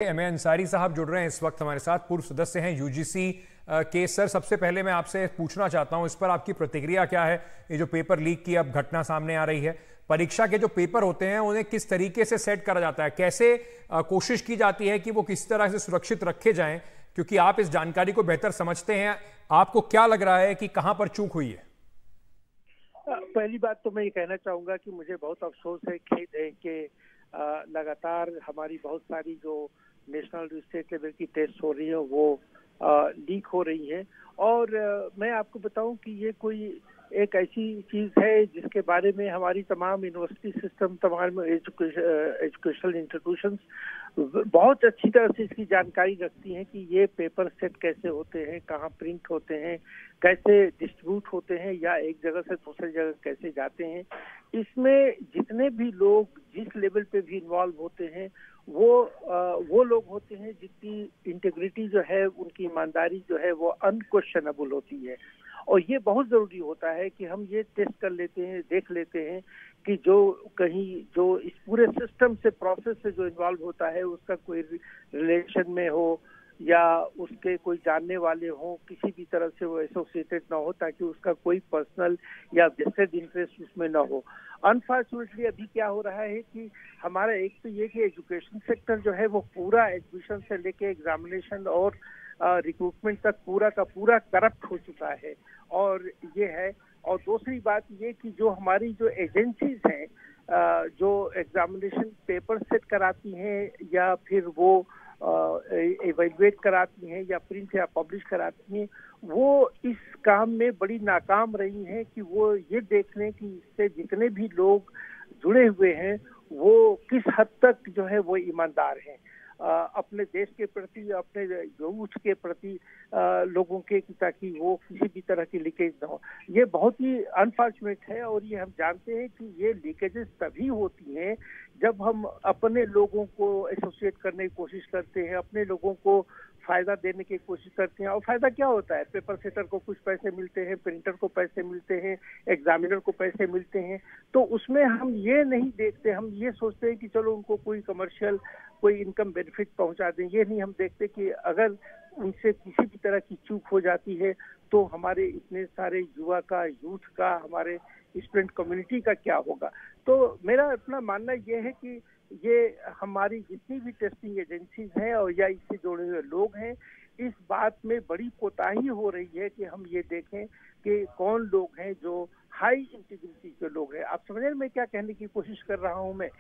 M A Ansari साहब जुड़ रहे हैं इस वक्त हमारे साथ, पूर्व सदस्य हैं यूजीसी के। सर, सबसे पहले मैं आपसे पूछना चाहता हूं, इस पर आपकी प्रतिक्रिया क्या है? ये जो पेपर लीक की अब घटना सामने आ रही है, परीक्षा के जो पेपर होते हैं उन्हें किस तरीके से सेट करा जाता है, कैसे कोशिश की जाती है कि वो किस तरह से सुरक्षित रखे जाएं? क्योंकि आप इस जानकारी को बेहतर समझते हैं, आपको क्या लग रहा है कि कहां पर चूक हुई है? पहली बात तो मैं ये कहना चाहूंगा कि मुझे बहुत अफसोस है, खेद है कि लगातार हमारी बहुत सारी जो नेशनल स्टेट लेवल की टेस्ट हो रही है वो लीक हो रही है। और मैं आपको बताऊं कि ये कोई एक ऐसी चीज है जिसके बारे में हमारी तमाम यूनिवर्सिटी सिस्टम, तमाम एजुकेशनल इंस्टीट्यूशंस बहुत अच्छी तरह से इसकी जानकारी रखती हैं कि ये पेपर सेट कैसे होते हैं, कहाँ प्रिंट होते हैं, कैसे डिस्ट्रीब्यूट होते हैं या एक जगह से दूसरी जगह कैसे जाते हैं। इसमें जितने भी लोग जिस लेवल पे भी इन्वॉल्व होते हैं वो लोग होते हैं जिनकी इंटीग्रिटी जो है, उनकी ईमानदारी जो है वो अनक्वेश्चनेबल होती है। और ये बहुत जरूरी होता है कि हम ये टेस्ट कर लेते हैं, देख लेते हैं कि जो कहीं जो इस पूरे सिस्टम से, प्रोसेस से जो इन्वॉल्व होता है उसका कोई रिलेशन में हो या उसके कोई जानने वाले हों, किसी भी तरह से वो एसोसिएटेड ना हो, ताकि उसका कोई पर्सनल या वेस्टेड इंटरेस्ट उसमें ना हो। अनफॉर्चुनेटली अभी क्या हो रहा है कि हमारा एक तो ये कि एजुकेशन सेक्टर जो है वो पूरा एडमिशन से लेके एग्जामिनेशन और रिक्रूटमेंट तक पूरा का पूरा करप्ट हो चुका है। और ये है, और दूसरी बात ये कि जो हमारी जो एजेंसीज हैं जो एग्जामिनेशन पेपर सेट कराती हैं या फिर वो इवैल्यूएट कराती हैं या प्रिंट या पब्लिश कराती हैं, वो इस काम में बड़ी नाकाम रही हैं कि वो ये देख लें कि इससे जितने भी लोग जुड़े हुए हैं वो किस हद तक जो है वो ईमानदार हैं अपने देश के प्रति, अपने यूथ के प्रति, लोगों के, ताकि वो किसी भी तरह की लीकेज ना हो। ये बहुत ही अनफॉर्चुनेट है। और ये हम जानते हैं कि ये लीकेजेस तभी होती हैं जब हम अपने लोगों को एसोसिएट करने की कोशिश करते हैं, अपने लोगों को फायदा देने की कोशिश करते हैं। और फायदा क्या होता है? पेपर सेटर को कुछ पैसे मिलते हैं, प्रिंटर को पैसे मिलते हैं, एग्जामिनर को पैसे मिलते हैं। तो उसमें हम ये नहीं देखते, हम ये सोचते हैं कि चलो उनको कोई कमर्शियल कोई इनकम बेनिफिट पहुंचा दें। ये नहीं हम देखते कि अगर उनसे किसी भी तरह की चूक हो जाती है तो हमारे इतने सारे युवा का, यूथ का, हमारे स्टूडेंट कम्युनिटी का क्या होगा। तो मेरा अपना मानना ये है कि ये हमारी जितनी भी टेस्टिंग एजेंसीज हैं और या इससे जुड़े हुए लोग हैं, इस बात में बड़ी कोताही हो रही है कि हम ये देखें कि कौन लोग हैं जो हाई इंटीग्रिटी के लोग हैं। आप समझ रहे मैं क्या कहने की कोशिश कर रहा हूं मैं?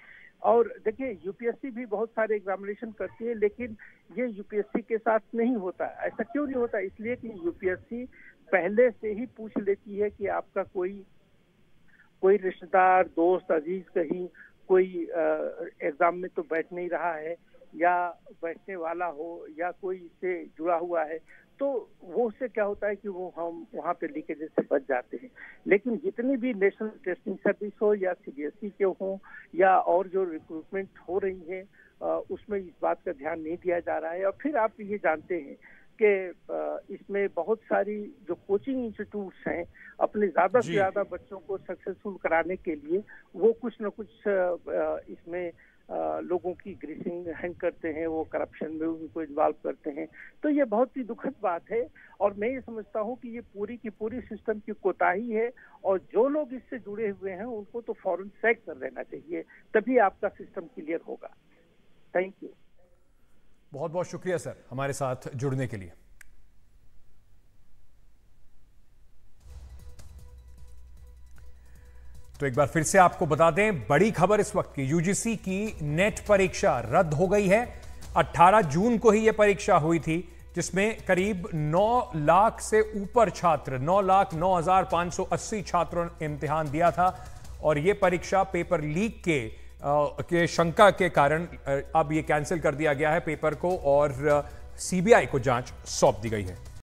और देखिए, यूपीएससी भी बहुत सारे एग्जामिनेशन करती है, लेकिन ये यूपीएससी के साथ नहीं होता। ऐसा क्यों नहीं होता? इसलिए कि यूपीएससी पहले से ही पूछ लेती है कि आपका कोई रिश्तेदार, दोस्त, अजीज कहीं कोई एग्जाम में तो बैठ नहीं रहा है या बैठने वाला हो या कोई इससे जुड़ा हुआ है, तो वो उससे क्या होता है कि वो हम वहाँ पे लीकेजेस से बच जाते हैं। लेकिन जितनी भी नेशनल टेस्टिंग सर्विस हो या सीबीएसई के हो या और जो रिक्रूटमेंट हो रही है उसमें इस बात का ध्यान नहीं दिया जा रहा है। और फिर आप ये जानते हैं कि इसमें बहुत सारी जो कोचिंग इंस्टीट्यूट्स हैं, अपने ज्यादा से ज्यादा बच्चों को सक्सेसफुल कराने के लिए वो कुछ न कुछ इसमें लोगों की ग्रीसिंग हैंग करते हैं, वो करप्शन में उनको इन्वॉल्व करते हैं। तो ये बहुत ही दुखद बात है और मैं ये समझता हूँ कि ये पूरी की पूरी सिस्टम की कोताही है। और जो लोग इससे जुड़े हुए हैं उनको तो फौरन सैक कर देना चाहिए, तभी आपका सिस्टम क्लियर होगा। Thank you. बहुत बहुत शुक्रिया सर हमारे साथ जुड़ने के लिए। तो एक बार फिर से आपको बता दें, बड़ी खबर इस वक्त की, यूजीसी की नेट परीक्षा रद्द हो गई है। 18 जून को ही यह परीक्षा हुई थी, जिसमें करीब 9 लाख से ऊपर छात्र, 9,09,580 छात्रों ने इम्तिहान दिया था। और यह परीक्षा पेपर लीक के शंका के कारण अब यह कैंसिल कर दिया गया है पेपर को और सीबीआई को जांच सौंप दी गई है।